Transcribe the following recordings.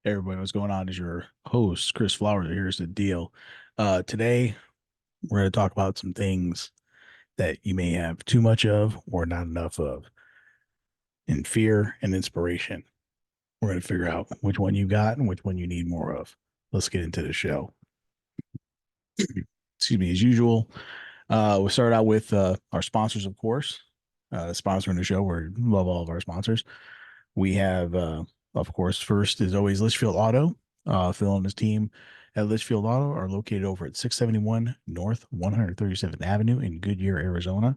Hey everybody, what's going on? Is your host, Chris Flowers. Here's the deal. Today, we're going to talk about some things that you may have too much of or not enough of in fear and inspiration. We're going to figure out which one you got and which one you need more of. Let's get into the show. Excuse me, as usual. We'll start out with our sponsors, of course. Sponsoring the show. We love all of our sponsors. We have, of course, first is always Litchfield Auto. Phil and his team at Litchfield Auto are located over at 671 North 137th Avenue in Goodyear, Arizona.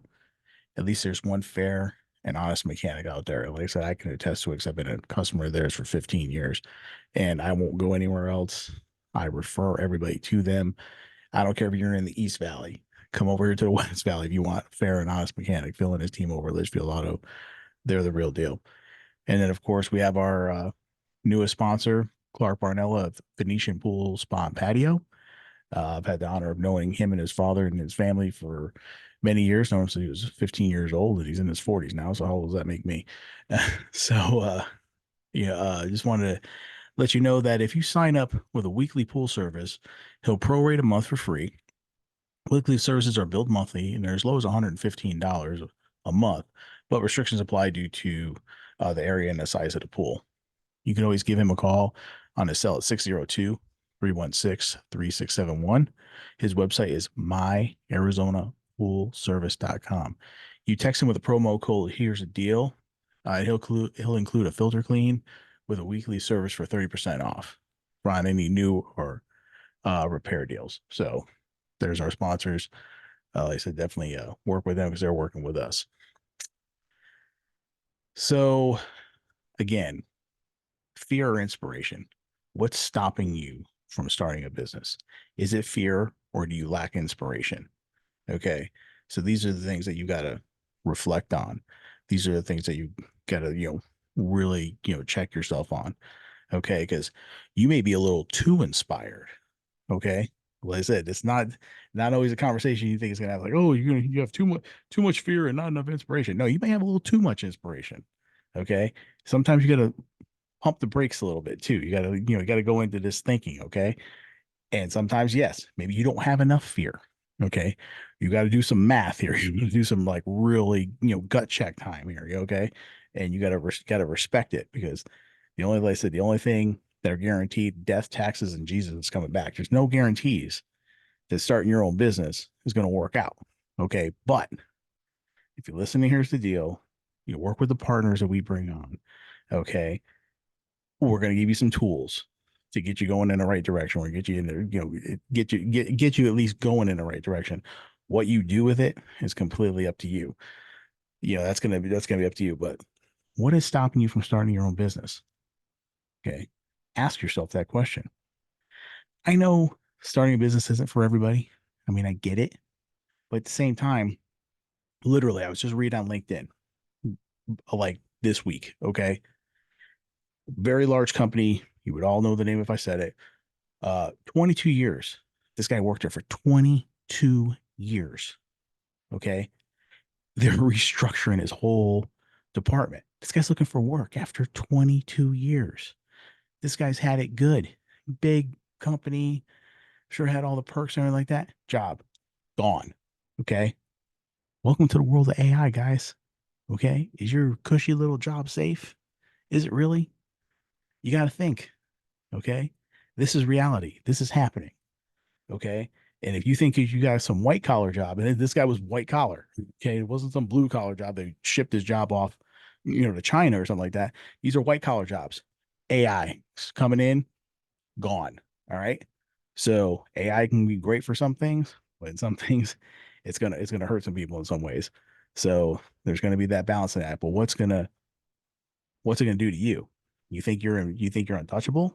At least there's one fair and honest mechanic out there. Like I said, I can attest to it because I've been a customer of theirs for 15 years and I won't go anywhere else. I refer everybody to them. I don't care if you're in the East Valley. Come over here to the West Valley if you want fair and honest mechanic. Phil and his team over at Litchfield Auto. They're the real deal. And then, of course, we have our newest sponsor, Clark Barnella of Venetian Pool Spa and Patio. I've had the honor of knowing him and his father and his family for many years. Known since he was 15 years old, and he's in his 40s now. So how old does that make me? I just wanted to let you know that if you sign up with a weekly pool service, he'll prorate a month for free. Weekly services are billed monthly, and they're as low as $115 a month, but restrictions apply due to the area and the size of the pool. You can always give him a call on his cell at 602-316-3671. His website is myarizonapoolservice.com. You text him with a promo code, here's a deal. He'll include a filter clean with a weekly service for 30% off on any new or repair deals. So there's our sponsors. Like I said, definitely work with them because they're working with us. So again, fear or inspiration? What's stopping you from starting a business? Is it fear or do you lack inspiration? Okay. So these are the things that you got to reflect on. These are the things that you got to, really, check yourself on. Okay. Because you may be a little too inspired. Okay. Like I said, it's not always a conversation you think is gonna have like, oh, you have too much fear and not enough inspiration. No, you may have a little too much inspiration. Okay. Sometimes you gotta pump the brakes a little bit too. You gotta go into this thinking, okay? And sometimes, yes, maybe you don't have enough fear. Okay. You got to do some math here. You got to do some like really, gut check time here. Okay. And you gotta respect it because like I said, the only thing that are guaranteed death, taxes, and Jesus is coming back. There's no guarantees that starting your own business is going to work out. Okay. But if you listen to here's the deal, you work with the partners that we bring on. Okay. We're going to give you some tools to get you going in the right direction. We're going to get you in there, get you at least going in the right direction. What you do with it is completely up to you. That's gonna be up to you. But what is stopping you from starting your own business? Okay. Ask yourself that question. I know starting a business isn't for everybody. I mean, I get it. But at the same time, literally, I was just reading on LinkedIn like this week. Okay. Very large company. You would all know the name if I said it. 22 years. This guy worked there for 22 years. Okay. They're restructuring his whole department. This guy's looking for work after 22 years. This guy's had it good. Big company, sure had all the perks and everything like that. Job gone. Okay. Welcome to the world of AI, guys. Okay. Is your cushy little job safe? Is it really? You got to think. Okay. This is reality. This is happening. Okay. And if you think you got some white collar job, and this guy was white collar, okay, it wasn't some blue collar job. They shipped his job off, to China or something like that. These are white collar jobs. AI coming in, gone. All right. So AI can be great for some things, but in some things, it's gonna hurt some people in some ways. So there's gonna be that balance in that. But what's it gonna do to you? You think you're untouchable?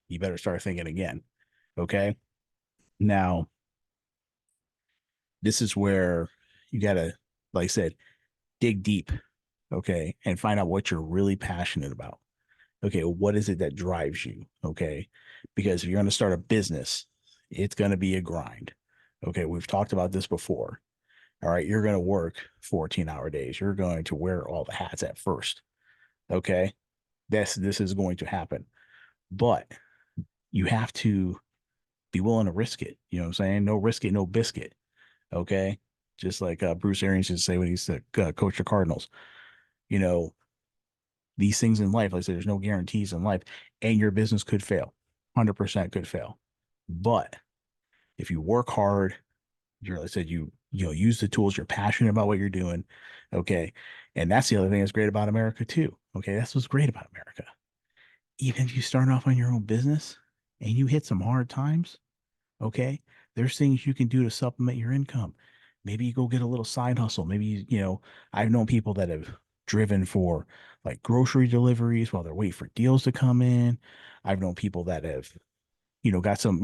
You better start thinking again. Okay. Now, this is where you gotta, like I said, dig deep, okay, and find out what you're really passionate about. Okay, what is it that drives you? Okay, because if you're going to start a business, it's going to be a grind. Okay, we've talked about this before. All right, you're going to work 14-hour days. You're going to wear all the hats at first. Okay, this is going to happen. but you have to be willing to risk it. You know what I'm saying? No risk it, no biscuit. Okay. Just like Bruce Arians used to say when he used to coach the Cardinals. You know, these things in life, like I said, there's no guarantees in life, and your business could fail. 100% could fail. But if you work hard, like I said, use the tools, you're passionate about what you're doing. Okay. And that's the other thing that's great about America too. Okay. That's what's great about America. Even if you start off on your own business and you hit some hard times, okay, there's things you can do to supplement your income. Maybe you go get a little side hustle. Maybe, I've known people that have driven for like grocery deliveries while they're waiting for deals to come in. I've known people that have, got some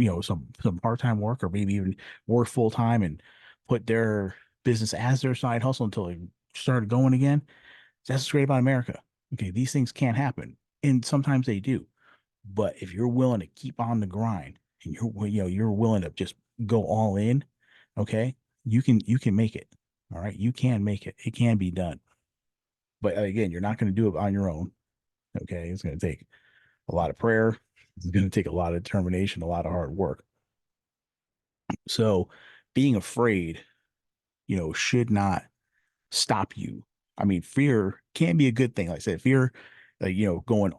part-time work, or maybe even work full-time and put their business as their side hustle until they started going again. That's what's great about America. Okay, these things can't happen, and sometimes they do. But if you're willing to keep on the grind, and you're willing to just go all in, okay, you can make it. All right, you can make it. It can be done. But again, you're not going to do it on your own. Okay, it's going to take a lot of prayer. It's going to take a lot of determination, a lot of hard work. So being afraid, should not stop you. I mean, fear can be a good thing. Like I said, fear, going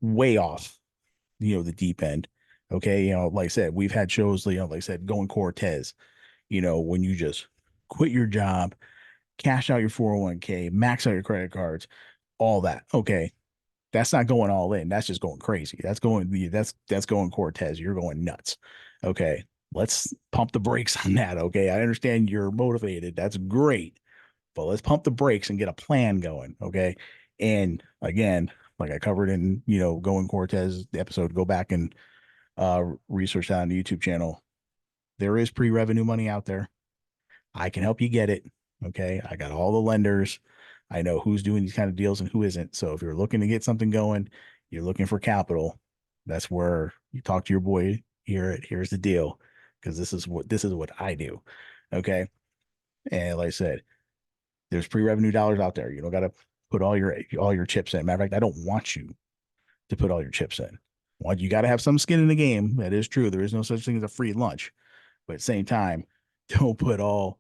way off, the deep end. Okay. Like I said, we've had shows, like I said, going Cortez, when you just quit your job, cash out your 401k, max out your credit cards, all that. Okay. That's not going all in. That's just going crazy. That's going Cortez. You're going nuts. Okay. Let's pump the brakes on that. Okay. I understand you're motivated. That's great. But let's pump the brakes and get a plan going. Okay. And again, like I covered in, going Cortez episode, go back and research that on the YouTube channel. There is pre-revenue money out there. I can help you get it. Okay. I got all the lenders. I know who's doing these kind of deals and who isn't. So if you're looking to get something going, you're looking for capital, that's where you talk to your boy here. Here's the deal. Because this is what I do. Okay. And like I said, there's pre-revenue dollars out there. You don't got to put all your chips in. Matter of fact, I don't want you to put all your chips in. Well, you got to have some skin in the game. That is true. There is no such thing as a free lunch. But at the same time, don't put all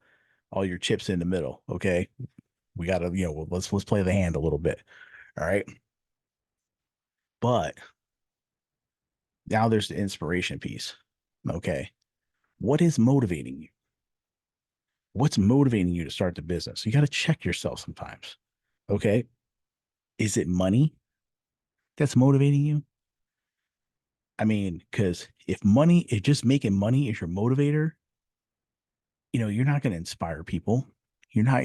your chips in the middle. Okay. We gotta, let's play the hand a little bit. All right. But now there's the inspiration piece. Okay. What is motivating you? What's motivating you to start the business? You got to check yourself sometimes. Okay. Is it money that's motivating you? I mean, because if just making money is your motivator, you're not going to inspire people. You're not,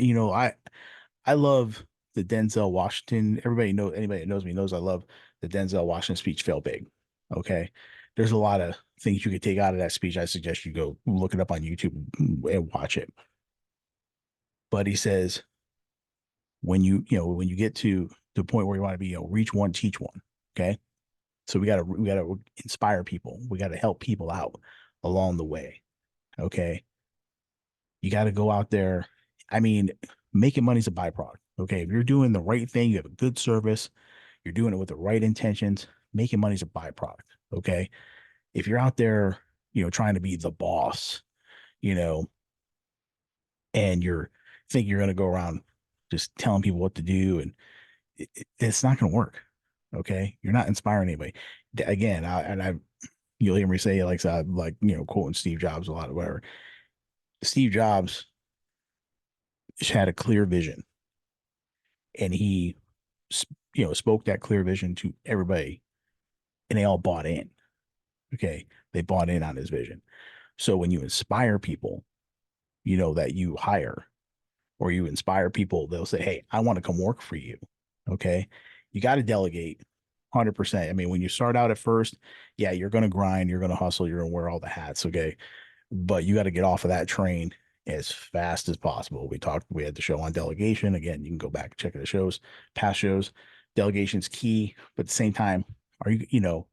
I love the Denzel Washington. Anybody that knows me knows I love the Denzel Washington speech, Fail Big. Okay. There's a lot of things you could take out of that speech. I suggest you go look it up on YouTube and watch it. But he says, when you get to the point where you want to be, reach one, teach one. Okay. So we gotta inspire people. We gotta help people out along the way. Okay. You got to go out there. I mean, making money is a byproduct. Okay. If you're doing the right thing, you have a good service, you're doing it with the right intentions, making money is a byproduct. Okay. If you're out there, trying to be the boss, you know, and you're going to go around just telling people what to do, and it's not going to work. Okay. You're not inspiring anybody. Again, you'll hear me say, like, quoting Steve Jobs a lot or whatever. Steve Jobs had a clear vision, and he, spoke that clear vision to everybody, and they all bought in. Okay. They bought in on his vision. So when you inspire people, that you hire, or you inspire people, they'll say, hey, I want to come work for you. Okay. You got to delegate 100%. I mean, when you start out at first, yeah, you're going to grind, you're going to hustle, you're going to wear all the hats. Okay. But you got to get off of that train as fast as possible. We had the show on delegation. Again, you can go back and check the shows, past shows. Delegation's key, but at the same time, are you, do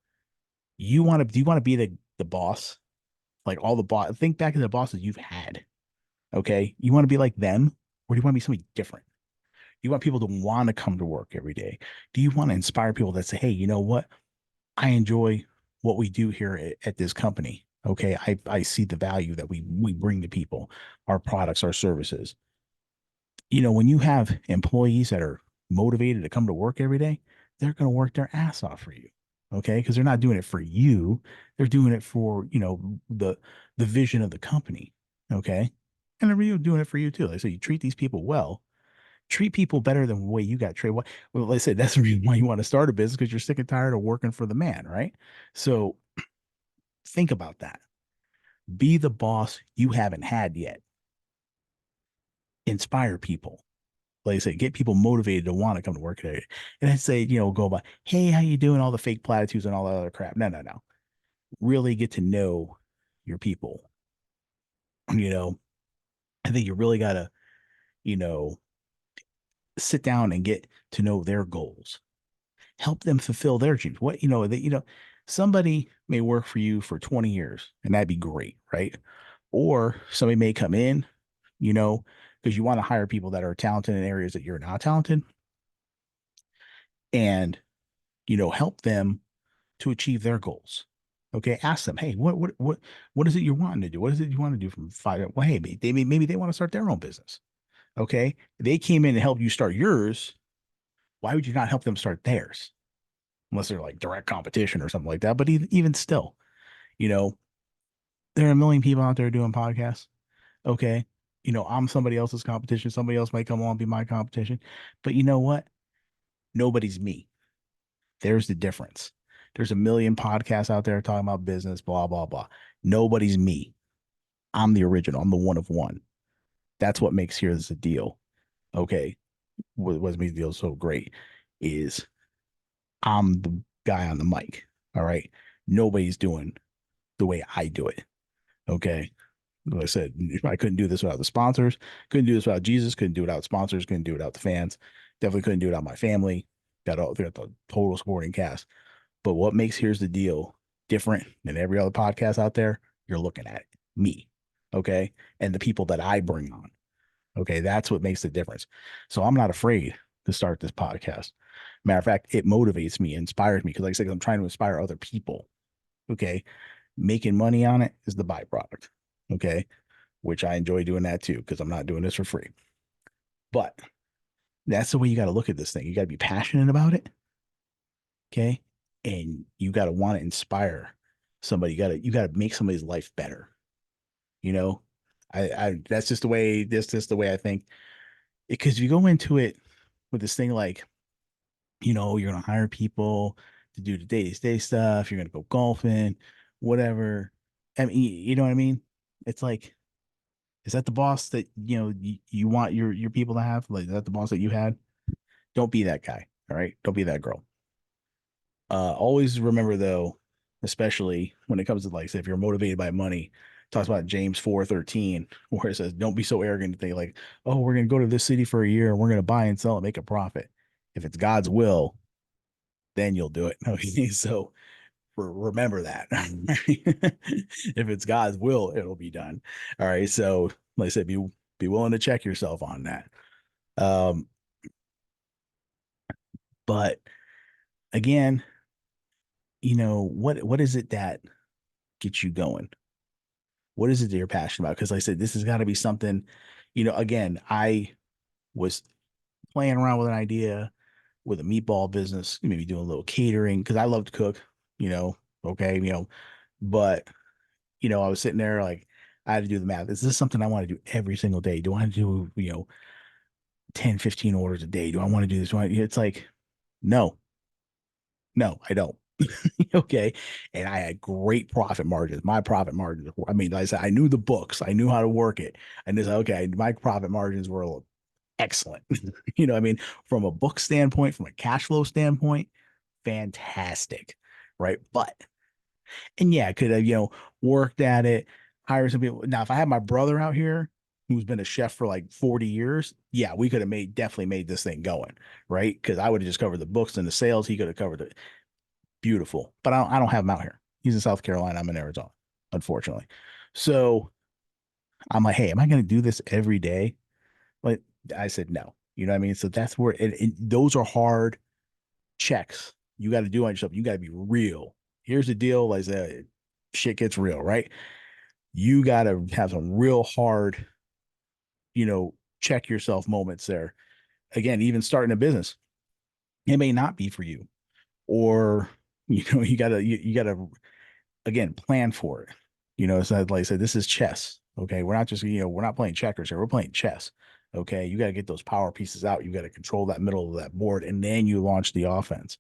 you want to be the boss? Like all the boss, think back to the bosses you've had. Okay. You want to be like them, or do you want to be somebody different? Do you want people to want to come to work every day? Do you want to inspire people that say, hey, you know what? I enjoy what we do here at this company. Okay. I see the value that we bring to people, our products, our services. When you have employees that are motivated to come to work every day, they're going to work their ass off for you. Okay. Because they're not doing it for you. They're doing it for, the vision of the company. Okay. And they're doing it for you too. Like, so you treat these people well, treat people better than the way you got treated. Well, like I said, that's the reason why you want to start a business, because you're sick and tired of working for the man, right? So think about that. Be the boss you haven't had yet. Inspire people. Like I said, get people motivated to want to come to work today. And then say, go by, hey, how you doing? All the fake platitudes and all that other crap. No, no, no. Really get to know your people. You know, I think you really gotta, you know, sit down and get to know their goals. Help them fulfill their dreams. Somebody may work for you for 20 years, and that'd be great, right? Or somebody may come in, you know, because you want to hire people that are talented in areas that you're not talented, and help them to achieve their goals. Okay, ask them, hey, what is it you're wanting to do? What is it you want to do from five? Well, hey, maybe they want to start their own business. Okay, they came in and helped you start yours. Why would you not help them start theirs? Unless they're like direct competition or something like that. But even still, you know, there are a million people out there doing podcasts. Okay, I'm somebody else's competition. Somebody else might come on and be my competition. But you know what? Nobody's me. There's the difference. There's a million podcasts out there talking about business, blah, blah, blah. Nobody's me. I'm the original. I'm the one of one. That's what makes Here's the Deal. Okay. What makes the deal so great is I'm the guy on the mic. All right. Nobody's doing the way I do it. Okay. Like I said, I couldn't do this without the sponsors. Couldn't do this without Jesus. Couldn't do it without sponsors. Couldn't do it without the fans. Definitely couldn't do it without my family. Got the total supporting cast. But what makes Here's the Deal different than every other podcast out there? You're looking at it, me, okay, and the people that I bring on. Okay, that's what makes the difference. So I'm not afraid to start this podcast. Matter of fact, it motivates me, inspires me, because like I said, I'm trying to inspire other people. Okay, making money on it is the byproduct. Okay, which I enjoy doing that too, because I'm not doing this for free. But that's the way you got to look at this thing. You got to be passionate about it. Okay. And you got to want to inspire somebody. You got to make somebody's life better. You know, that's just the way, just the way I think. Because you go into it with this thing like, you're going to hire people to do the day-to-day stuff. You're going to go golfing, whatever. I mean, you know what I mean? It's like, is that the boss that, you want your people to have? Like, is that the boss that you had? Don't be that guy. All right. Don't be that girl. Always remember though, especially when it comes to, like, say, if you're motivated by money, talks about James 4:13, where it says, don't be so arrogant to think like, oh, we're gonna go to this city for a year and we're gonna buy and sell and make a profit. If it's God's will, then you'll do it. Okay. So remember that. If it's God's will, it'll be done. All right. So like I said, be willing to check yourself on that. Um, but again, what is it that gets you going? What is it that you're passionate about? Because like I said, this has got to be something, again, I was playing around with an idea with a meatball business, maybe doing a little catering because I love to cook, okay, but, I was sitting there like, I had to do the math. Is this something I want to do every single day? Do I want to do, 10, 15 orders a day? Do I want to do this? It's like, no, no, I don't. Okay. And I had great profit margins. My profit margins, I mean, like I said, I knew the books, I knew how to work it. And it's okay, my profit margins were excellent. I mean, from a book standpoint, from a cash flow standpoint, fantastic. Right. And yeah, I could have, worked at it, hired some people. Now, if I had my brother out here who's been a chef for like 40 years, yeah, we could have definitely made this thing going. Right. Cause I would have just covered the books and the sales. He could have covered it. Beautiful. But I don't have him out here. He's in South Carolina. I'm in Arizona, unfortunately. So I'm like, hey, am I going to do this every day? Like, I said no. You know what I mean? So that's where those are hard checks you got to do on yourself. You got to be real. Here's the deal. Like I said, shit gets real, right? You got to have some real hard, check yourself moments there. Again, even starting a business, it may not be for you, or, you got to, again, plan for it. It's not like I said, this is chess. Okay. We're not just, we're not playing checkers here. We're playing chess. Okay. You got to get those power pieces out. You got to control that middle of that board, and then you launch the offense.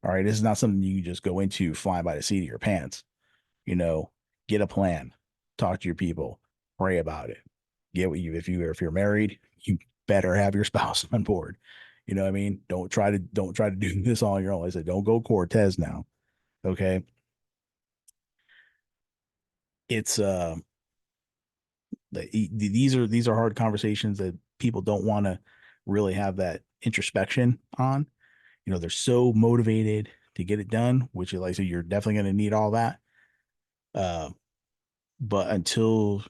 All right. This is not something you just go into flying by the seat of your pants. You know, get a plan, talk to your people, pray about it. Get what you, if you're married, you better have your spouse on board. You know what I mean? Don't try to do this all on your own. Like I said, don't go Cortez now. Okay. It's, these are hard conversations that people don't want to really have that introspection on. They're so motivated to get it done, which is like, so you're definitely going to need all that. Uh, but until,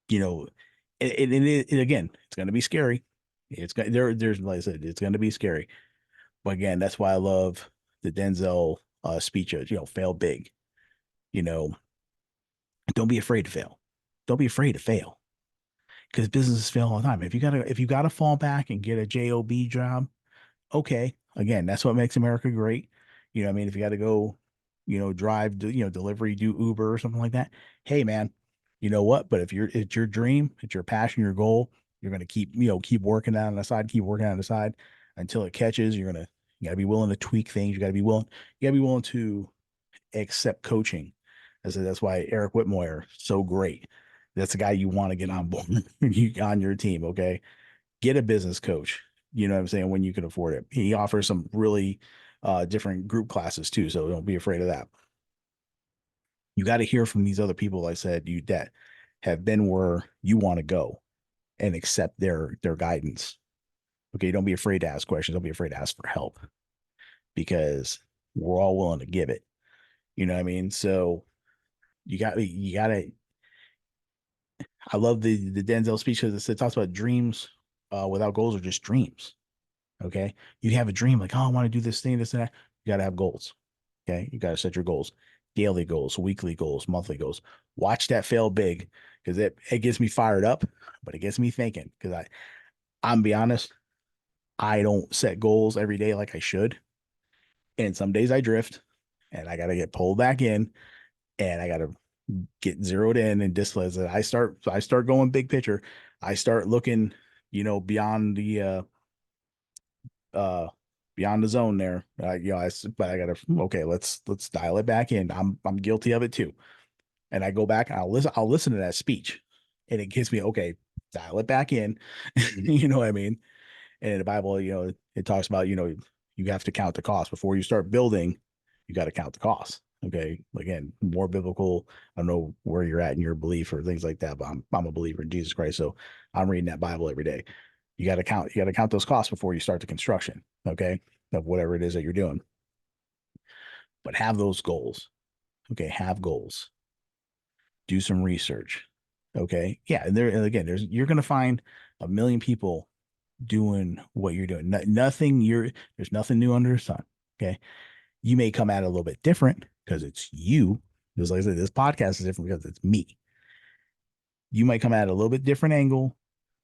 you know, it again, it's going to be scary. There's, like I said, it's going to be scary. But again, that's why I love the Denzel speech of, fail big. You know, don't be afraid to fail. Don't be afraid to fail, because businesses fail all the time. If you gotta fall back and get a job job, okay. Again, that's what makes America great. I mean, if you got to go, drive, delivery, do Uber or something like that. Hey, man, you know what? But if it's your dream, it's your passion, your goal, you're gonna keep working on the side, keep working on the side until it catches. You gotta be willing to tweak things. You gotta be willing to accept coaching. I said that's why Eric Whitmore so great. That's the guy you want to get on board on your team. Okay, get a business coach. You know what I'm saying? When you can afford it, he offers some really different group classes too. So don't be afraid of that. You got to hear from these other people. Like I said, you that have been where you want to go, and accept their guidance. Okay, don't be afraid to ask questions. Don't be afraid to ask for help, because we're all willing to give it. You know what I mean? So you got to. I love the Denzel speech, because it talks about dreams without goals are just dreams. Okay. You have a dream like, oh, I want to do this thing, this and that. You got to have goals. Okay. You got to set your goals, daily goals, weekly goals, monthly goals. Watch that fail big, because it gets me fired up, but it gets me thinking. Because I'm be honest, I don't set goals every day like I should. And some days I drift, and I got to get pulled back in, and I got to get zeroed in and disciplined. I start going big picture. I start looking, beyond the uh beyond the zone there. But I gotta, okay, let's dial it back in. I'm guilty of it too. And I go back and I'll listen to that speech, and it gives me, okay, dial it back in. You know what I mean? And in the Bible, it talks about, you have to count the cost before you start building. You got to count the cost. Okay. Again, more biblical. I don't know where you're at in your belief or things like that, but I'm a believer in Jesus Christ. So I'm reading that Bible every day. You got to count those costs before you start the construction. Okay. Of whatever it is that you're doing. But have those goals. Okay. Have goals. Do some research. Okay. Yeah. And again, you're going to find a million people doing what you're doing. There's nothing new under the sun. Okay. You may come at it a little bit different because it's you. Just like I said, this podcast is different because it's me. You might come at it a little bit different angle,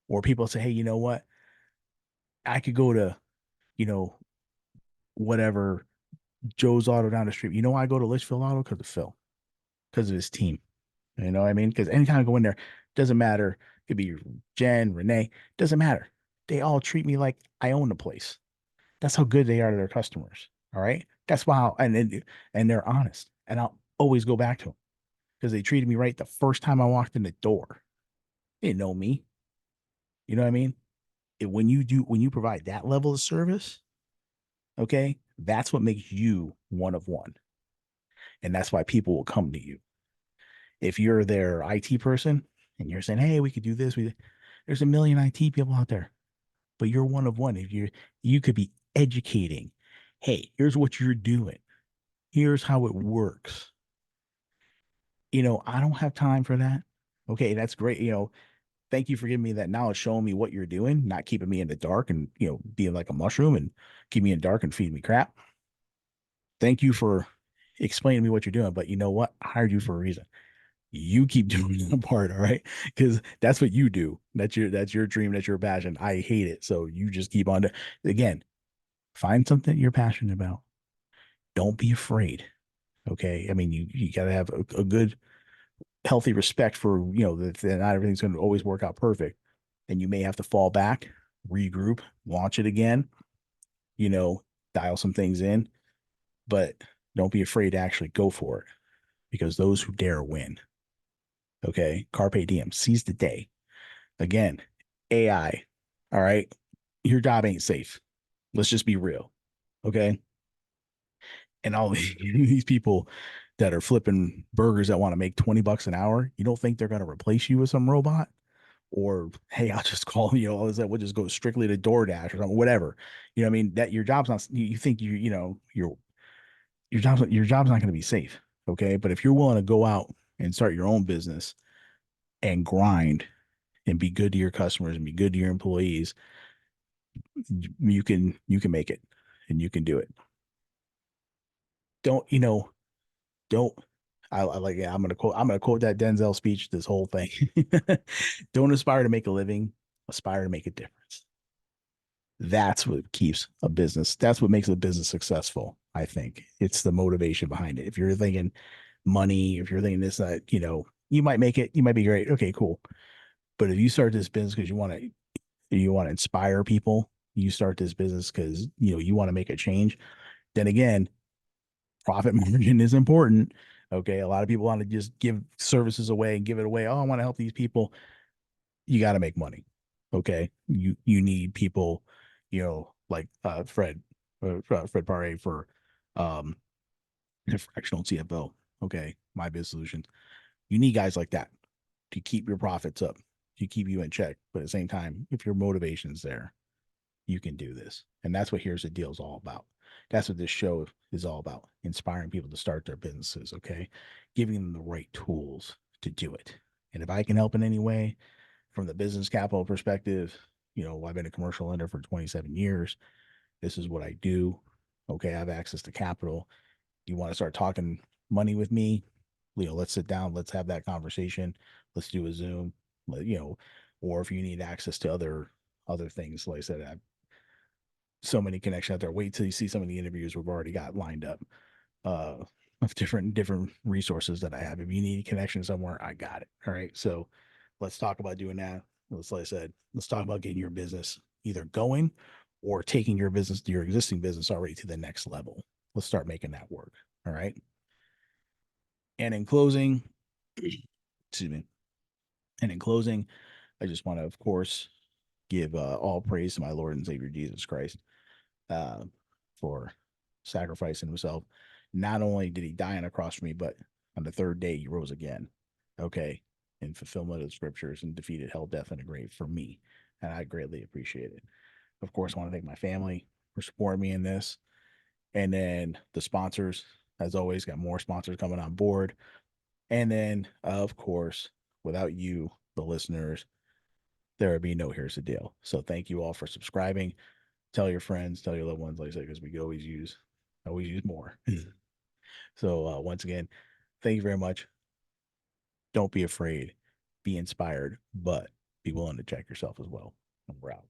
or people say, hey, you know what? I could go to, you know, whatever, Joe's Auto down the street. You know why I go to Litchfield Auto? Because of Phil, because of his team. You know what I mean? Because anytime I go in there, doesn't matter. It could be Jen, Renee, doesn't matter. They all treat me like I own the place. That's how good they are to their customers. All right. That's why, and they're honest. And I'll always go back to them because they treated me right the first time I walked in the door. They didn't know me. You know what I mean? When you provide that level of service, okay, that's what makes you one of one. And that's why people will come to you. If you're their IT person and you're saying, hey, we could do this, there's a million IT people out there, but you're one of one. If you could be educating, hey, here's what you're doing. Here's how it works. I don't have time for that. Okay, that's great. Thank you for giving me that knowledge, showing me what you're doing, not keeping me in the dark and, being like a mushroom and keep me in the dark and feed me crap. Thank you for explaining to me what you're doing, but you know what? I hired you for a reason. You keep doing the part, all right? Because that's what you do. That's your dream, that's your passion. I hate it. So you just keep on again, find something you're passionate about. Don't be afraid. Okay. I mean, you gotta have a good, healthy respect for, that not everything's gonna always work out perfect. And you may have to fall back, regroup, launch it again, you know, dial some things in, but don't be afraid to actually go for it because those who dare win. Okay. Carpe diem, seize the day. Again, AI. All right. Your job ain't safe. Let's just be real. Okay. And all these people that are flipping burgers that want to make 20 bucks an hour, you don't think they're going to replace you with some robot? Or, hey, I'll just call, all this, that we'll just go strictly to DoorDash or something, whatever. I mean, that your job's not, you think your job's not going to be safe. Okay. But if you're willing to go out and start your own business and grind and be good to your customers and be good to your employees, you can make it and you can do it. Don't, don't I like yeah, I'm gonna quote that Denzel speech, this whole thing. Don't aspire to make a living, aspire to make a difference. That's what keeps a business. That's what makes a business successful. I think it's the motivation behind it. If you're thinking money, if you're thinking this, that, you might make it, you might be great. Okay, cool. But if you start this business because you want to inspire people, you start this business because you want to make a change, then again, profit margin is important. Okay. A lot of people want to just give services away and give it away. Oh, I want to help these people. You got to make money. Okay. You need people, like Fred Paré for um fractional CFO. Okay. My Biz Solutions. You need guys like that to keep your profits up, to keep you in check. But at the same time, if your motivation's there, you can do this. And that's what Here's the Deal is all about. That's what this show is all about, inspiring people to start their businesses, okay? Giving them the right tools to do it. And if I can help in any way from the business capital perspective, I've been a commercial lender for 27 years. This is what I do. Okay, I have access to capital. You want to start talking money with me? Let's sit down. Let's have that conversation. Let's do a Zoom. Or if you need access to other things, like I said, I so many connections out there. Wait till you see some of the interviews we've already got lined up uh, of different resources that I have. If you need a connection somewhere, I got it. All right. So let's talk about doing that. Like I said, let's talk about getting your business either going or taking your existing business already to the next level. Let's start making that work. All right. And in closing, excuse me. And in closing, I just want to, of course, give all praise to my Lord and Savior Jesus Christ uh, for sacrificing himself. Not only did he die on a cross for me, but on the third day he rose again. Okay. In fulfillment of the scriptures and defeated hell, death, and the grave for me. And I greatly appreciate it. Of course, I want to thank my family for supporting me in this. And then the sponsors, as always, got more sponsors coming on board. And then, of course, without you, the listeners, there would be no Here's the Deal. So thank you all for subscribing. Tell your friends, tell your loved ones, like I said, because we could always use more. So once again, thank you very much. Don't be afraid, be inspired, but be willing to check yourself as well. And we're out.